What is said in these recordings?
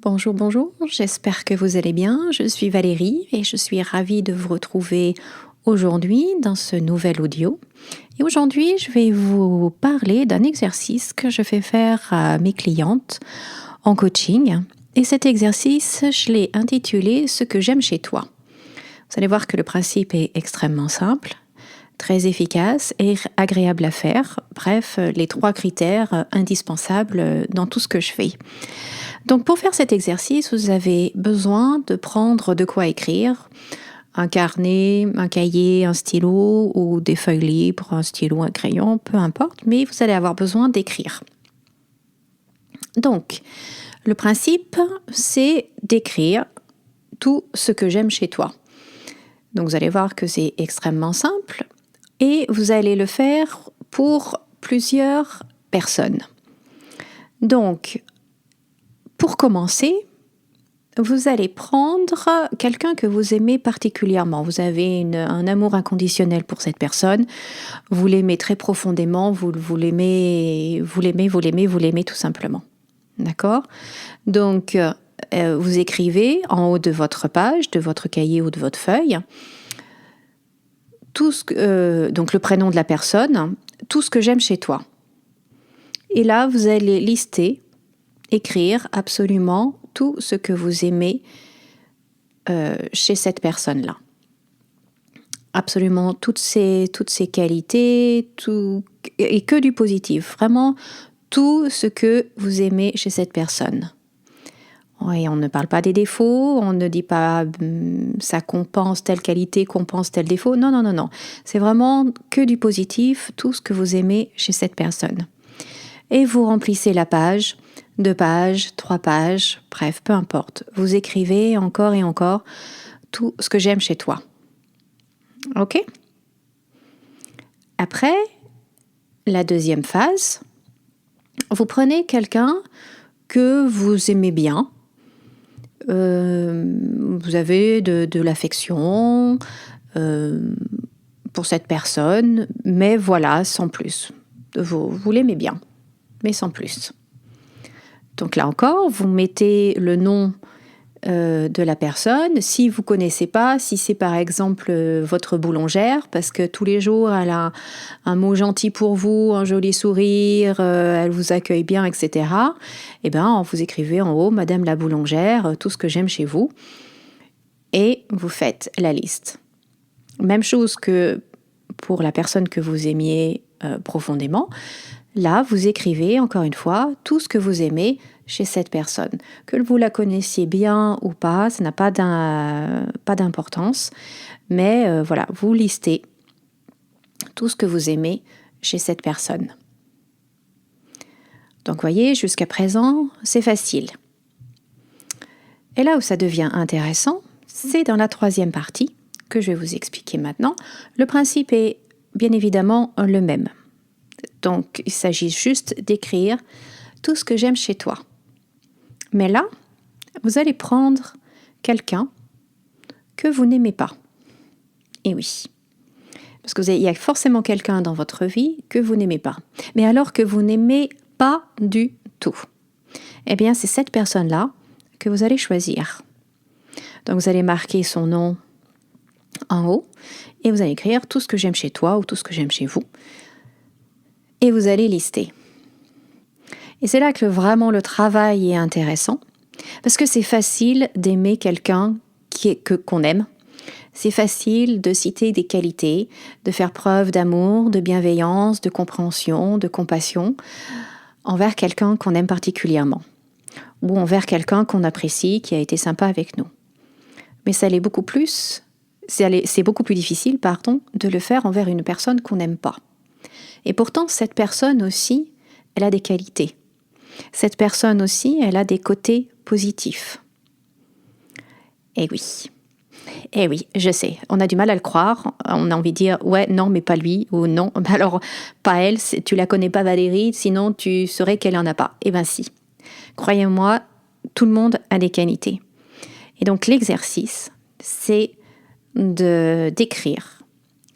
Bonjour, bonjour, j'espère que vous allez bien. Je suis Valérie et je suis ravie de vous retrouver aujourd'hui dans ce nouvel audio. Et aujourd'hui, je vais vous parler d'un exercice que je fais faire à mes clientes en coaching. Et cet exercice, je l'ai intitulé « Ce que j'aime chez toi ». Vous allez voir que le principe est extrêmement simple, très efficace et agréable à faire. Bref, les 3 critères indispensables dans tout ce que je fais. Donc pour faire cet exercice, vous avez besoin de prendre de quoi écrire, un carnet, un cahier, un stylo ou des feuilles libres, un stylo, un crayon, peu importe, mais vous allez avoir besoin d'écrire. Donc, le principe, c'est d'écrire tout ce que j'aime chez toi. Donc vous allez voir que c'est extrêmement simple et vous allez le faire pour plusieurs personnes. Donc, pour commencer, vous allez prendre quelqu'un que vous aimez particulièrement. Vous avez un amour inconditionnel pour cette personne. Vous l'aimez très profondément. Vous l'aimez tout simplement. D'accord ? Donc, vous écrivez en haut de votre page, de votre cahier ou de votre feuille, donc le prénom de la personne, tout ce que j'aime chez toi. Et là, vous allez écrire absolument tout ce que vous aimez chez cette personne-là. Absolument toutes ses qualités, et que du positif. Vraiment, tout ce que vous aimez chez cette personne. Oui, on ne parle pas des défauts, on ne dit pas ça compense telle qualité, compense tel défaut. Non, non, non, non. C'est vraiment que du positif, tout ce que vous aimez chez cette personne. Et vous remplissez la page, 2 pages, 3 pages, bref, peu importe. Vous écrivez encore et encore tout ce que j'aime chez toi. Ok ? Après, la deuxième phase, vous prenez quelqu'un que vous aimez bien. Vous avez de l'affection pour cette personne, mais voilà, sans plus. Vous l'aimez bien, mais sans plus. Donc là encore, vous mettez le nom de la personne. Si vous ne connaissez pas, si c'est par exemple votre boulangère, parce que tous les jours elle a un mot gentil pour vous, un joli sourire, elle vous accueille bien, etc. Eh bien, vous écrivez en haut « Madame la boulangère, tout ce que j'aime chez vous ». Et vous faites la liste. Même chose que pour la personne que vous aimiez profondément. Là, vous écrivez, encore une fois, tout ce que vous aimez chez cette personne. Que vous la connaissiez bien ou pas, ça n'a pas d'importance. Mais voilà, vous listez tout ce que vous aimez chez cette personne. Donc, voyez, jusqu'à présent, c'est facile. Et là où ça devient intéressant, c'est dans la 3e partie que je vais vous expliquer maintenant. Le principe est bien évidemment le même. Donc, il s'agit juste d'écrire tout ce que j'aime chez toi. Mais là, vous allez prendre quelqu'un que vous n'aimez pas. Et oui, parce qu'il y a forcément quelqu'un dans votre vie que vous n'aimez pas. Mais alors que vous n'aimez pas du tout. Eh bien, c'est cette personne-là que vous allez choisir. Donc, vous allez marquer son nom en haut et vous allez écrire tout ce que j'aime chez toi ou tout ce que j'aime chez vous. Et vous allez lister. Et c'est là que vraiment le travail est intéressant, parce que c'est facile d'aimer quelqu'un qu'on aime. C'est facile de citer des qualités, de faire preuve d'amour, de bienveillance, de compréhension, de compassion envers quelqu'un qu'on aime particulièrement, ou envers quelqu'un qu'on apprécie, qui a été sympa avec nous. Mais c'est beaucoup plus difficile, de le faire envers une personne qu'on n'aime pas. Et pourtant, cette personne aussi, elle a des qualités. Cette personne aussi, elle a des côtés positifs. Eh oui, je sais, on a du mal à le croire. On a envie de dire, ouais, non, mais pas lui, ou non, alors, pas elle, tu la connais pas Valérie, sinon tu saurais qu'elle en a pas. Eh bien si, croyez-moi, tout le monde a des qualités. Et donc l'exercice, c'est d'écrire,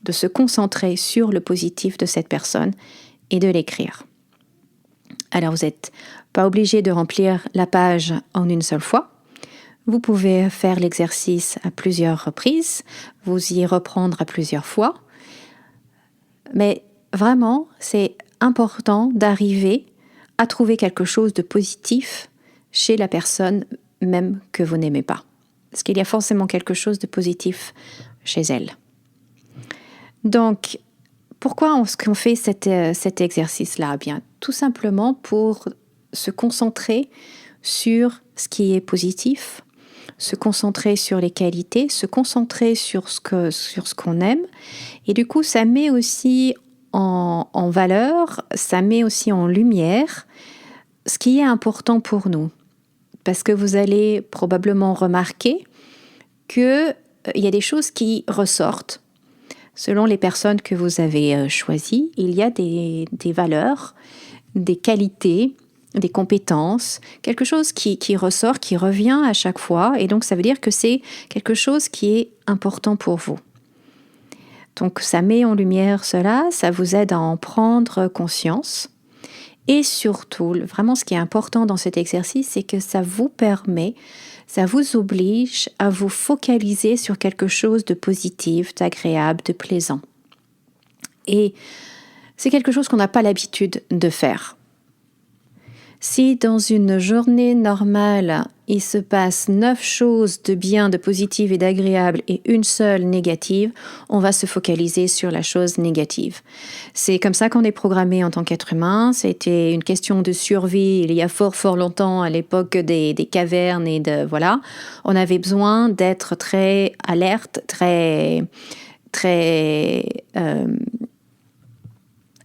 de se concentrer sur le positif de cette personne et de l'écrire. Alors vous êtes pas obligé de remplir la page en une seule fois. Vous pouvez faire l'exercice à plusieurs reprises, vous y reprendre à plusieurs fois. Mais vraiment, c'est important d'arriver à trouver quelque chose de positif chez la personne même que vous n'aimez pas. Parce qu'il y a forcément quelque chose de positif chez elle. Donc, pourquoi est-ce qu'on fait cet exercice-là? Bien, tout simplement pour se concentrer sur ce qui est positif, se concentrer sur les qualités, se concentrer sur ce qu'on aime. Et du coup, ça met aussi en valeur, ça met aussi en lumière ce qui est important pour nous. Parce que vous allez probablement remarquer qu'il y a des choses qui ressortent. Selon les personnes que vous avez choisies, il y a des valeurs, des qualités, des compétences, quelque chose qui ressort, qui revient à chaque fois. Et donc, ça veut dire que c'est quelque chose qui est important pour vous. Donc, ça met en lumière cela, ça vous aide à en prendre conscience. Et surtout, vraiment, ce qui est important dans cet exercice, c'est que ça vous permet, ça vous oblige à vous focaliser sur quelque chose de positif, d'agréable, de plaisant. Et c'est quelque chose qu'on n'a pas l'habitude de faire. Si dans une journée normale, il se passe 9 choses de bien, de positive et d'agréable et une seule négative, on va se focaliser sur la chose négative. C'est comme ça qu'on est programmé en tant qu'être humain. C'était une question de survie il y a fort longtemps, à l'époque des cavernes et de voilà. On avait besoin d'être très alerte, très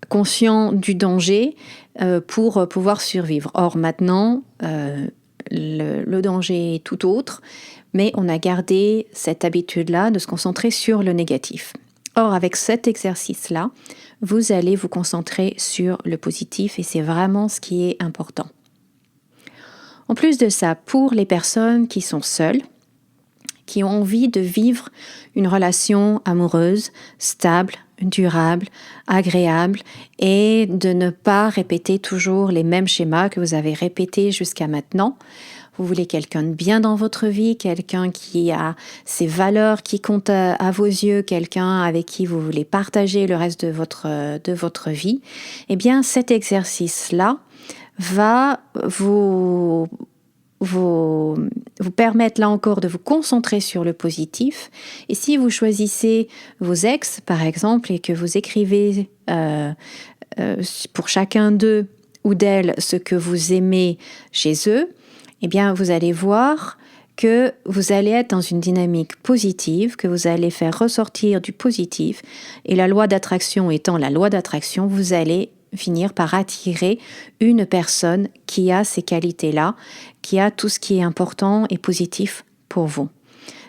conscient du danger pour pouvoir survivre. Or maintenant, le danger est tout autre, mais on a gardé cette habitude-là de se concentrer sur le négatif. Or, avec cet exercice-là, vous allez vous concentrer sur le positif et c'est vraiment ce qui est important. En plus de ça, pour les personnes qui sont seules, qui ont envie de vivre une relation amoureuse, stable, durable, agréable et de ne pas répéter toujours les mêmes schémas que vous avez répétés jusqu'à maintenant. Vous voulez quelqu'un de bien dans votre vie, quelqu'un qui a ses valeurs qui comptent à vos yeux, quelqu'un avec qui vous voulez partager le reste de votre vie. Eh bien, cet exercice-là va vous permettre là encore de vous concentrer sur le positif. Et si vous choisissez vos ex, par exemple, et que vous écrivez pour chacun d'eux ou d'elles ce que vous aimez chez eux, eh bien, vous allez voir que vous allez être dans une dynamique positive, que vous allez faire ressortir du positif. Et la loi d'attraction étant la loi d'attraction, vous allez finir par attirer une personne qui a ces qualités-là, qui a tout ce qui est important et positif pour vous.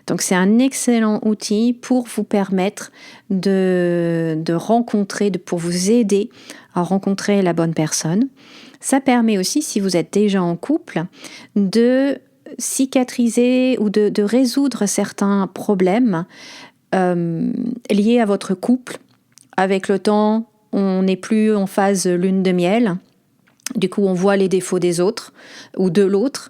Donc c'est un excellent outil pour vous permettre de rencontrer, pour vous aider à rencontrer la bonne personne. Ça permet aussi, si vous êtes déjà en couple, de cicatriser ou de résoudre certains problèmes liés à votre couple. Avec le temps, on n'est plus en phase lune de miel. Du coup, on voit les défauts des autres ou de l'autre.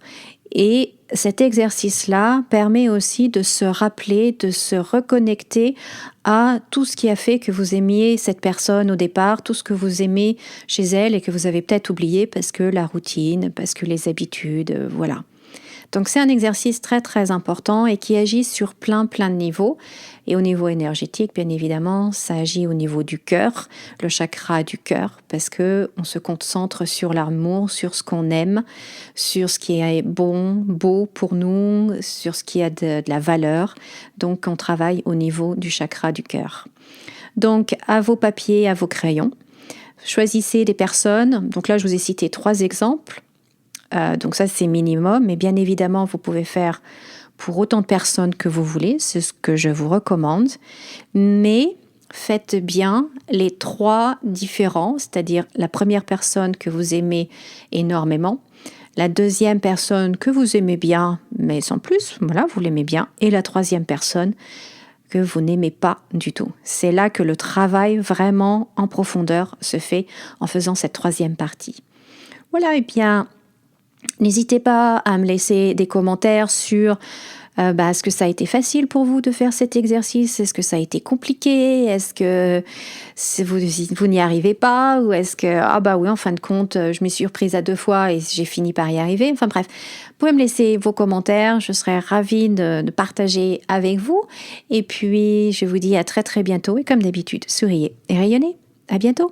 Et cet exercice-là permet aussi de se rappeler, de se reconnecter à tout ce qui a fait que vous aimiez cette personne au départ, tout ce que vous aimez chez elle et que vous avez peut-être oublié parce que la routine, parce que les habitudes, voilà. Donc c'est un exercice très très important et qui agit sur plein de niveaux. Et au niveau énergétique, bien évidemment, ça agit au niveau du cœur, le chakra du cœur, parce que on se concentre sur l'amour, sur ce qu'on aime, sur ce qui est beau pour nous, sur ce qui a de la valeur. Donc on travaille au niveau du chakra du cœur. Donc à vos papiers, à vos crayons, choisissez des personnes. Donc là, je vous ai cité 3 exemples. Donc ça, c'est minimum, mais bien évidemment, vous pouvez faire pour autant de personnes que vous voulez, c'est ce que je vous recommande, mais faites bien les 3 différents, c'est-à-dire la première personne que vous aimez énormément, la deuxième personne que vous aimez bien, mais sans plus, voilà, vous l'aimez bien, et la troisième personne que vous n'aimez pas du tout. C'est là que le travail vraiment en profondeur se fait en faisant cette 3e partie. Voilà, et bien, N'hésitez pas à me laisser des commentaires sur est-ce que ça a été facile pour vous de faire cet exercice? Est-ce que ça a été compliqué? Est-ce que vous n'y arrivez pas? Ou est-ce que, ah bah oui, en fin de compte, je m'y suis reprise à 2 fois et j'ai fini par y arriver? Enfin bref, vous pouvez me laisser vos commentaires. Je serais ravie de partager avec vous. Et puis, je vous dis à très très bientôt. Et comme d'habitude, souriez et rayonnez. À bientôt!